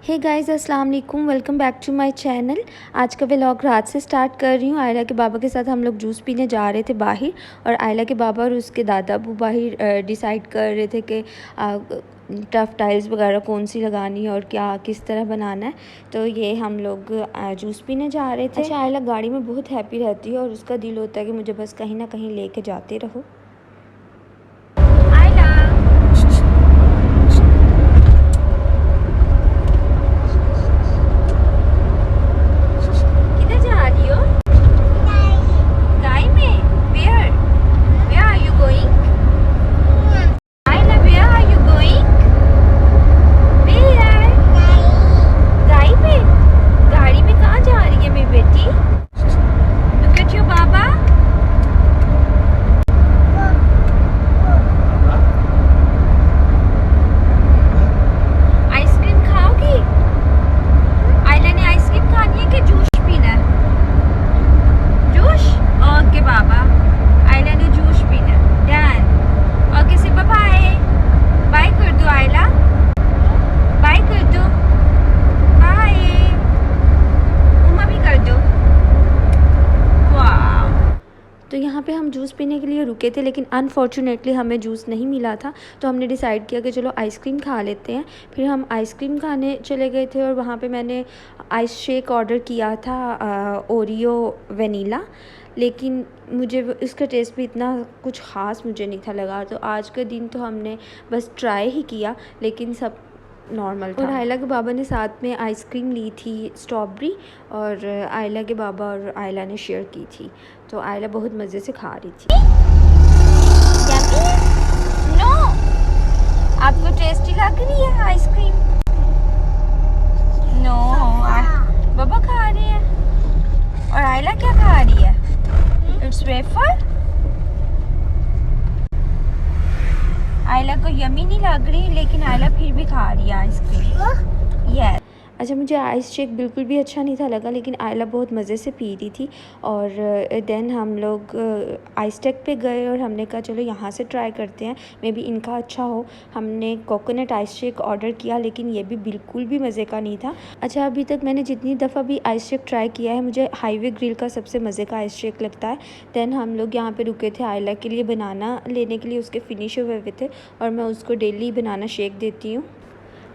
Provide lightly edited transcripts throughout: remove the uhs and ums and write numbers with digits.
हे guys अस्सलाम वालेकुम, welcome back to my channel. आज का व्लॉग रात से स्टार्ट कर रही हूँ। आयला के बाबा के साथ हम लोग जूस पीने जा रहे थे बाहर, और आयला के बाबा और उसके दादा अबू बाहर डिसाइड कर रहे थे कि टफ़ टाइल्स वगैरह कौन सी लगानी है और क्या किस तरह बनाना है। तो ये हम लोग जूस पीने जा रहे थे। अच्छा, आयला गाड़ी में बहुत हैप्पी रहती है और उसका दिल होता है कि मुझे बस कहीं ना कहीं लेके जाते रहो। तो यहाँ पे हम जूस पीने के लिए रुके थे, लेकिन अनफॉर्चुनेटली हमें जूस नहीं मिला था। तो हमने डिसाइड किया कि चलो आइसक्रीम खा लेते हैं। फिर हम आइसक्रीम खाने चले गए थे, और वहाँ पे मैंने आइस शेक ऑर्डर किया था, ओरियो वनीला। लेकिन मुझे उसका टेस्ट भी इतना कुछ ख़ास मुझे नहीं था लगा। तो आज के दिन तो हमने बस ट्राई ही किया, लेकिन सब नॉर्मल था। और आयला के बाबा ने साथ में आइसक्रीम ली थी स्ट्रॉबेरी, और आयला के बाबा और आयला ने शेयर की थी। तो आयला बहुत मज़े से खा रही थी। नो, आपको टेस्टी लग रही है आइसक्रीम? नो, बाबा खा रही है। और आयला क्या खा रही है? It's wafer. आयला को यमी नहीं लग रही, लेकिन आयला फिर भी खा रही है आइसक्रीम। यस। अच्छा, मुझे आइस शेक बिल्कुल भी अच्छा नहीं था लगा, लेकिन आयला बहुत मज़े से पी रही थी। और देन हम लोग आइस टेक पे गए, और हमने कहा चलो यहाँ से ट्राई करते हैं, मे बी इनका अच्छा हो। हमने कोकोनट आइस शेक ऑर्डर किया, लेकिन ये भी बिल्कुल भी मज़े का नहीं था। अच्छा, अभी तक मैंने जितनी दफ़ा भी आइस शेक ट्राई किया है, मुझे हाईवे ग्रिल का सबसे मज़े का आइस शेक लगता है। देन हम लोग यहाँ पर रुके थे आयला के लिए बनाना लेने के लिए, उसके फिनिश हुए हुए थे, और मैं उसको डेली बनाना शेक देती हूँ।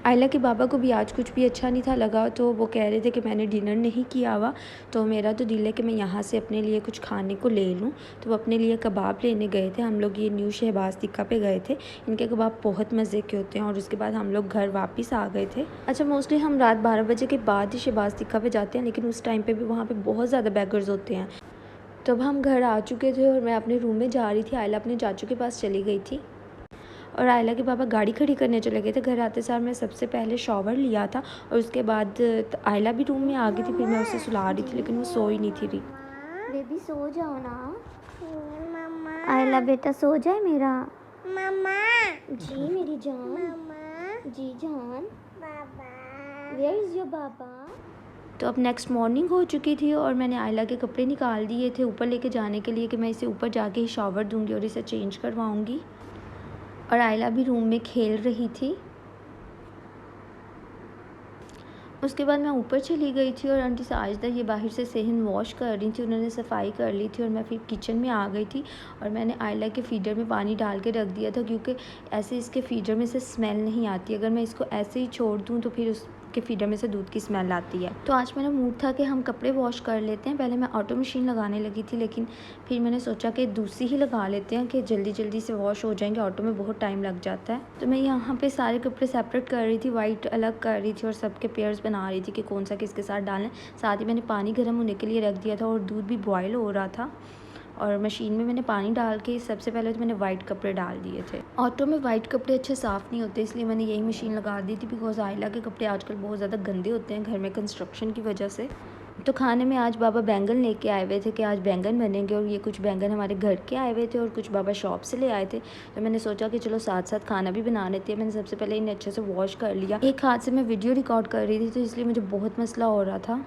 आयला के बाबा को भी आज कुछ भी अच्छा नहीं था लगा, तो वो कह रहे थे कि मैंने डिनर नहीं किया हुआ। तो मेरा तो दिल है कि मैं यहाँ से अपने लिए कुछ खाने को ले लूँ। तो वो अपने लिए कबाब लेने गए थे। हम लोग ये न्यू शहबाज तिक्का पे गए थे। इनके कबाब बहुत मज़े के होते हैं। और उसके बाद हम लोग घर वापस आ गए थे। अच्छा, मोस्टली हम रात 12 बजे के बाद ही शहबाज तिक्का पे जाते हैं, लेकिन उस टाइम पर भी वहाँ पर बहुत ज़्यादा बैगर्स होते हैं। तो अब हम घर आ चुके थे, और मैं अपने रूम में जा रही थी। आयला अपने चाचू के पास चली गई थी, और आयला के पापा गाड़ी खड़ी करने चले गए थे। घर आते सार मैं सबसे पहले शॉवर लिया था, और उसके बाद आयला भी रूम में आ गई थी। फिर मैं उसे सुला रही थी, लेकिन वो सो ही नहीं थी रही। बेबी सो जाओ ना। आयला बेटा सो जाए मेरा। मामा जी मेरी जान। मामा जी जान। बाबा वेयर इज़ योर बाबा? तो अब नेक्स्ट मॉर्निंग हो चुकी थी, और मैंने आयला के कपड़े निकाल दिए थे ऊपर लेके जाने के लिए, कि मैं इसे ऊपर जाके ही शॉवर दूंगी और इसे चेंज करवाऊंगी। और आयला भी रूम में खेल रही थी। उसके बाद मैं ऊपर चली गई थी, और आंटी साजिदा ये बाहर से सेहन वॉश कर रही थी। उन्होंने सफाई कर ली थी, और मैं फिर किचन में आ गई थी। और मैंने आयला के फीडर में पानी डाल के रख दिया था, क्योंकि ऐसे इसके फीडर में से स्मेल नहीं आती। अगर मैं इसको ऐसे ही छोड़ दूँ तो फिर उसके फीडर में से दूध की स्मेल आती है। तो आज मेरा मूड था कि हम कपड़े वॉश कर लेते हैं। पहले मैं ऑटो मशीन लगाने लगी थी, लेकिन फिर मैंने सोचा कि दूसरी ही लगा लेते हैं, कि जल्दी जल्दी से वॉश हो जाएंगे। ऑटो में बहुत टाइम लग जाता है। तो मैं यहाँ पे सारे कपड़े सेपरेट कर रही थी, वाइट अलग कर रही थी, और सबके पेयर्स बना रही थी कि कौन सा किसके साथ डालना है। साथ ही मैंने पानी गर्म होने के लिए रख दिया था, और दूध भी बॉयल हो रहा था। और मशीन में मैंने पानी डाल के सबसे पहले तो मैंने वाइट कपड़े डाल दिए थे। ऑटो में वाइट कपड़े अच्छे साफ़ नहीं होते, इसलिए मैंने यही मशीन लगा दी थी। बिकॉज आयला के कपड़े आजकल बहुत ज़्यादा गंदे होते हैं घर में कंस्ट्रक्शन की वजह से। तो खाने में आज बाबा बैंगन लेके आए हुए थे कि आज बैंगन बनेंगे, और ये कुछ बैंगन हमारे घर के आए हुए थे और कुछ बाबा शॉप से ले आए थे। तो मैंने सोचा कि चलो साथ साथ खाना भी बना लेते हैं। मैंने सबसे पहले इन्हें अच्छे से वॉश कर लिया। एक हाथ से मैं वीडियो रिकॉर्ड कर रही थी, तो इसलिए मुझे बहुत मसला हो रहा था।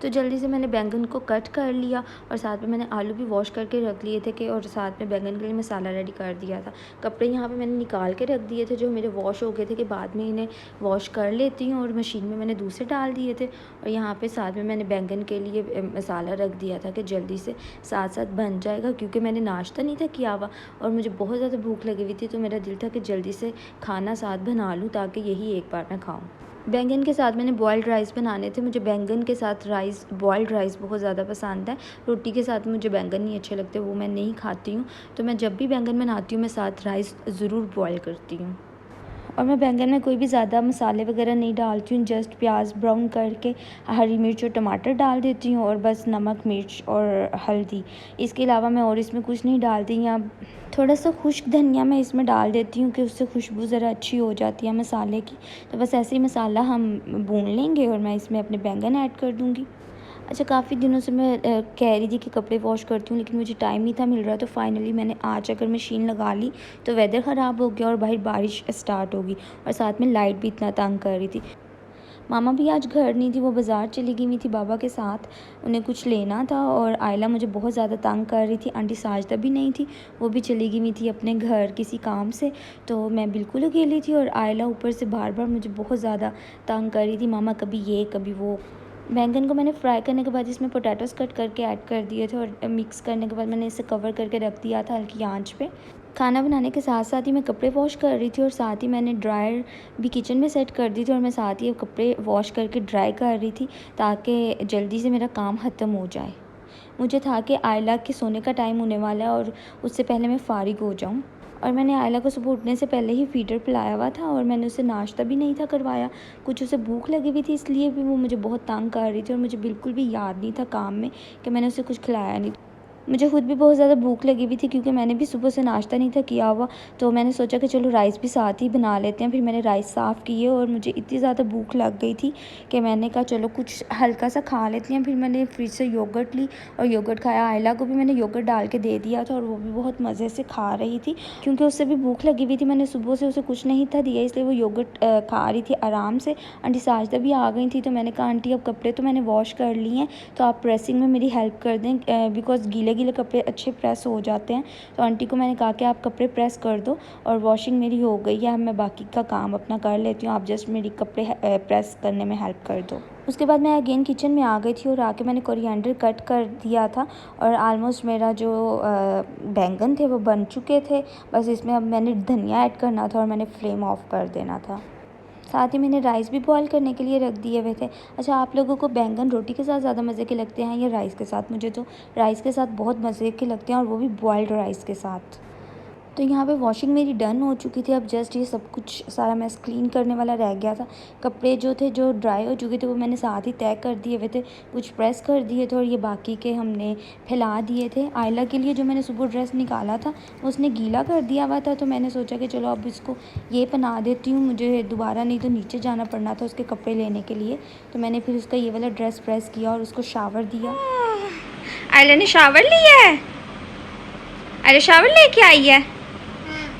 तो जल्दी से मैंने बैंगन को कट कर लिया और साथ में मैंने आलू भी वॉश करके रख लिए थे कि और साथ में बैंगन के लिए मसाला रेडी कर दिया था। कपड़े यहाँ पे मैंने निकाल के रख दिए थे जो मेरे वॉश हो गए थे कि बाद में इन्हें वॉश कर लेती हूँ, और मशीन में मैंने दूसरे डाल दिए थे। और यहाँ पे साथ में मैंने बैंगन के लिए मसाला रख दिया था कि जल्दी से साथ साथ बन जाएगा, क्योंकि मैंने नाश्ता नहीं था किया हुआ और मुझे बहुत ज़्यादा भूख लगी हुई थी। तो मेरा दिल था कि जल्दी से खाना साथ बना लूँ ताकि यही एक बार मैं खाऊँ। बैंगन के साथ मैंने बॉयल्ड राइस बनाने थे। मुझे बैंगन के साथ राइस, बॉयल्ड राइस बहुत ज़्यादा पसंद है। रोटी के साथ मुझे बैंगन नहीं अच्छे लगते, वो मैं नहीं खाती हूँ। तो मैं जब भी बैंगन बनाती हूँ मैं साथ राइस ज़रूर बॉयल करती हूँ। और मैं बैंगन में कोई भी ज़्यादा मसाले वगैरह नहीं डालती हूँ, जस्ट प्याज ब्राउन करके हरी मिर्च और टमाटर डाल देती हूँ और बस नमक, मिर्च और हल्दी। इसके अलावा मैं और इसमें कुछ नहीं डालती। या थोड़ा सा खुश्क धनिया मैं इसमें डाल देती हूँ कि उससे खुशबू ज़रा अच्छी हो जाती है मसाले की। तो बस ऐसे ही मसाला हम भून लेंगे और मैं इसमें अपने बैंगन ऐड कर दूँगी। अच्छा, काफ़ी दिनों से मैं कह रही थी कि कपड़े वॉश करती हूँ, लेकिन मुझे टाइम नहीं था मिल रहा। तो फाइनली मैंने आज अगर मशीन लगा ली तो वेदर ख़राब हो गया और बाहर बारिश स्टार्ट होगी और साथ में लाइट भी इतना तंग कर रही थी। मामा भी आज घर नहीं थी, वो बाज़ार चली गई हुई थी बाबा के साथ, उन्हें कुछ लेना था। और आयला मुझे बहुत ज़्यादा तंग कर रही थी। आंटी साजदा भी नहीं थी, वो भी चली गई हुई थी अपने घर किसी काम से। तो मैं बिल्कुल अकेली थी और आयला ऊपर से बार बार मुझे बहुत ज़्यादा तंग कर रही थी, मामा कभी ये कभी वो। बैंगन को मैंने फ्राई करने के बाद इसमें पोटैटोस कट करके ऐड कर दिए थे और मिक्स करने के बाद मैंने इसे कवर करके रख दिया था हल्की आंच पे। खाना बनाने के साथ साथ ही मैं कपड़े वॉश कर रही थी और साथ ही मैंने ड्रायर भी किचन में सेट कर दी थी और मैं साथ ही कपड़े वॉश करके ड्राई कर रही थी ताकि जल्दी से मेरा काम ख़त्म हो जाए। मुझे था कि आयला के सोने का टाइम होने वाला है और उससे पहले मैं फ़ारिग हो जाऊँ। और मैंने आयला को सुबह उठने से पहले ही फीडर पिलाया हुआ था और मैंने उसे नाश्ता भी नहीं था करवाया। कुछ उसे भूख लगी हुई थी, इसलिए भी वो मुझे बहुत तंग कर रही थी और मुझे बिल्कुल भी याद नहीं था काम में कि मैंने उसे कुछ खिलाया नहीं। मुझे खुद भी बहुत ज़्यादा भूख लगी हुई थी क्योंकि मैंने भी सुबह से नाश्ता नहीं था किया हुआ। तो मैंने सोचा कि चलो राइस भी साथ ही बना लेते हैं। फिर मैंने राइस साफ़ किए और मुझे इतनी ज़्यादा भूख लग गई थी कि मैंने कहा चलो कुछ हल्का सा खा लेती हैं। फिर मैंने फ्रिज से योगर्ट ली और योगर्ट खाया। आयला को भी मैंने योगर्ट डाल के दे दिया था और वो भी बहुत मज़े से खा रही थी क्योंकि उससे भी भूख लगी हुई थी। मैंने सुबह से उसे कुछ नहीं था दिया, इसलिए वो योगर्ट खा रही थी आराम से। आंटी साजदा भी आ गई थी तो मैंने कहा आंटी अब कपड़े तो मैंने वॉश कर लिए हैं तो आप प्रेसिंग में मेरी हेल्प कर दें, बिकॉज़ गीले गीले कपड़े अच्छे प्रेस हो जाते हैं। तो आंटी को मैंने कहा कि आप कपड़े प्रेस कर दो और वॉशिंग मेरी हो गई है, अब मैं बाकी का काम अपना कर लेती हूँ, आप जस्ट मेरी कपड़े प्रेस करने में हेल्प कर दो। उसके बाद मैं अगेन किचन में आ गई थी और आके मैंने कोरिएंडर कट कर दिया था और आलमोस्ट मेरा जो बैंगन थे वो बन चुके थे। बस इसमें अब मैंने धनिया ऐड करना था और मैंने फ्लेम ऑफ कर देना था। साथ ही मैंने राइस भी बॉईल करने के लिए रख दिए हुए थे। अच्छा, आप लोगों को बैंगन रोटी के साथ ज़्यादा मज़े के लगते हैं या राइस के साथ? मुझे तो राइस के साथ बहुत मज़े के लगते हैं और वो भी बॉइल्ड राइस के साथ। तो यहाँ पे वॉशिंग मेरी डन हो चुकी थी। अब जस्ट ये सब कुछ सारा मैस क्लीन करने वाला रह गया था। कपड़े जो थे जो ड्राई हो चुके थे वो मैंने साथ ही तय कर दिए हुए थे, कुछ प्रेस कर दिए थे और ये बाकी के हमने फैला दिए थे। आयला के लिए जो मैंने सुबह ड्रेस निकाला था उसने गीला कर दिया हुआ था, तो मैंने सोचा कि चलो अब इसको ये पहना देती हूँ, मुझे दोबारा नहीं तो नीचे जाना पड़ना था उसके कपड़े लेने के लिए। तो मैंने फिर उसका ये वाला ड्रेस प्रेस किया और उसको शावर दिया। आयला ने शावर लिया है? आयला शावर लेके आई है?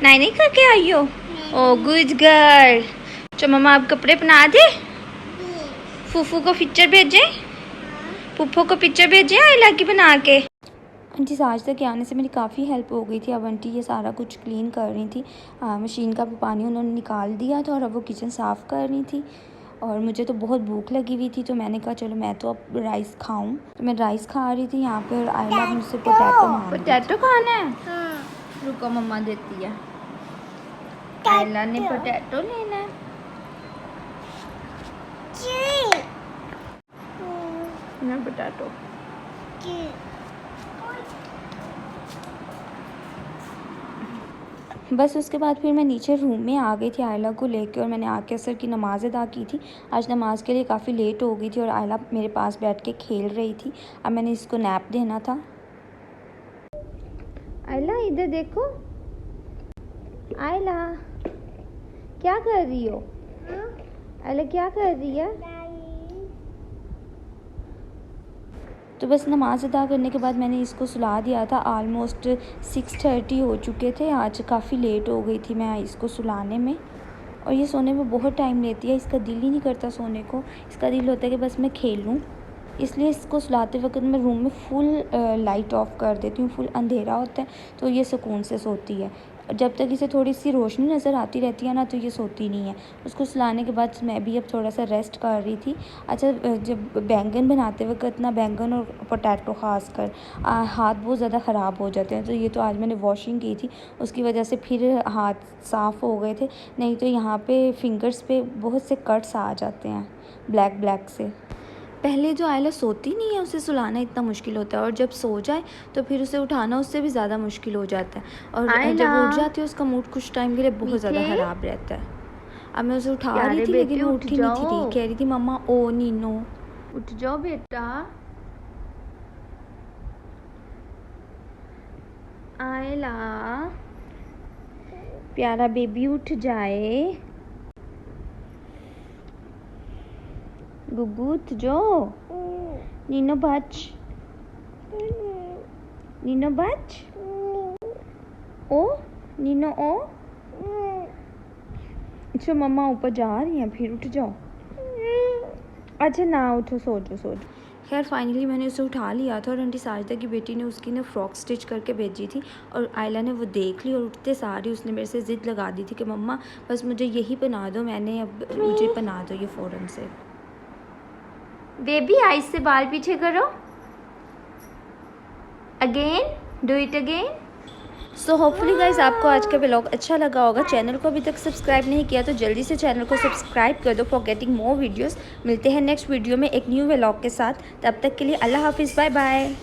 नहीं करके आई हो? ओ गुड गर्ल। तो मम्मा आप कपड़े पहना दे, फूफू को पिक्चर भेजे, फूफू को पिक्चर भेजे आयला की बना के। आंटी साजदा के आने से मेरी काफ़ी हेल्प हो गई थी। अब आंटी ये सारा कुछ क्लीन कर रही थी, मशीन का भी पानी उन्होंने निकाल दिया था और अब वो किचन साफ़ कर रही थी। और मुझे तो बहुत भूख लगी हुई थी तो मैंने कहा चलो मैं तो अब राइस खाऊं। तो मैं राइस खा रही थी यहाँ पे और आयला मुझसे पोटैटो खाना है। रुको मम्मा देती है। आयला ने पोटैटो लेना है। पोटैटो बस उसके बाद फिर मैं नीचे रूम में आ गई थी आयला को लेके और मैंने आके असर की नमाज़ अदा की थी। आज नमाज के लिए काफ़ी लेट हो गई थी और आयला मेरे पास बैठ के खेल रही थी। अब मैंने इसको नैप देना था। आयला इधर देखो, आयला क्या कर रही हो? आयला क्या कर रही है? तो बस नमाज़ अदा करने के बाद मैंने इसको सुला दिया था। आलमोस्ट 6:30 हो चुके थे, आज काफ़ी लेट हो गई थी मैं इसको सुलाने में। और ये सोने में बहुत टाइम लेती है, इसका दिल ही नहीं करता सोने को, इसका दिल होता है कि बस मैं खेलूं। इसलिए इसको सुलाते वक्त मैं रूम में फुल लाइट ऑफ कर देती हूँ। फुल अंधेरा होता है तो ये सुकून से सोती है। जब तक इसे थोड़ी सी रोशनी नज़र आती रहती है ना तो ये सोती नहीं है। उसको सुलाने के बाद मैं भी अब थोड़ा सा रेस्ट कर रही थी। अच्छा, जब बैंगन बनाते वक्त ना, बैंगन और पोटैटो ख़ास कर हाथ बहुत ज़्यादा ख़राब हो जाते हैं। तो ये तो आज मैंने वॉशिंग की थी, उसकी वजह से फिर हाथ साफ़ हो गए थे, नहीं तो यहाँ पे फिंगर्स पे बहुत से कट्स आ जाते हैं ब्लैक ब्लैक से। पहले जो आयला सोती नहीं है उसे सुलाना इतना मुश्किल होता है, और जब सो जाए तो फिर उसे उठाना उससे भी ज़्यादा मुश्किल हो जाता है। और जब वो उठ जाती है उसका मूड कुछ टाइम के लिए बहुत ज़्यादा ख़राब रहता है। अब मैं उसे उठा रही थी लेकिन वो उठी नहीं थी। कह रही थी मम्मा ओ नीनो उठ जाओ बेटा। आयला प्यारा बेबी उठ जाए। गुगू उठ जाओ। नीनो बच, नीनो बच, ओ नीनो ओ। अच्छा मम्मा ऊपर जा रही हैं, फिर उठ जाओ। अच्छा ना उठो, सो जाओ सो जाओ। खैर फाइनली मैंने उसे उठा लिया था, और आंटी साजिदा की बेटी ने उसकी ना फ़्रॉक स्टिच करके भेजी थी, और आयला ने वो देख ली और उठते सारी उसने मेरे से ज़िद लगा दी थी कि मम्मा बस मुझे यही पहना दो। मैंने अब मुझे पहना दो ये फ़ौरन से। बेबी आइस से बाल पीछे करो, again do it again. So hopefully guys आपको आज का व्लॉग अच्छा लगा होगा। चैनल को अभी तक सब्सक्राइब नहीं किया तो जल्दी से चैनल को सब्सक्राइब कर दो फॉर गेटिंग मोर वीडियोस। मिलते हैं नेक्स्ट वीडियो में एक न्यू व्लॉग के साथ। तब तक के लिए अल्लाह हाफिज़, बाय बाय।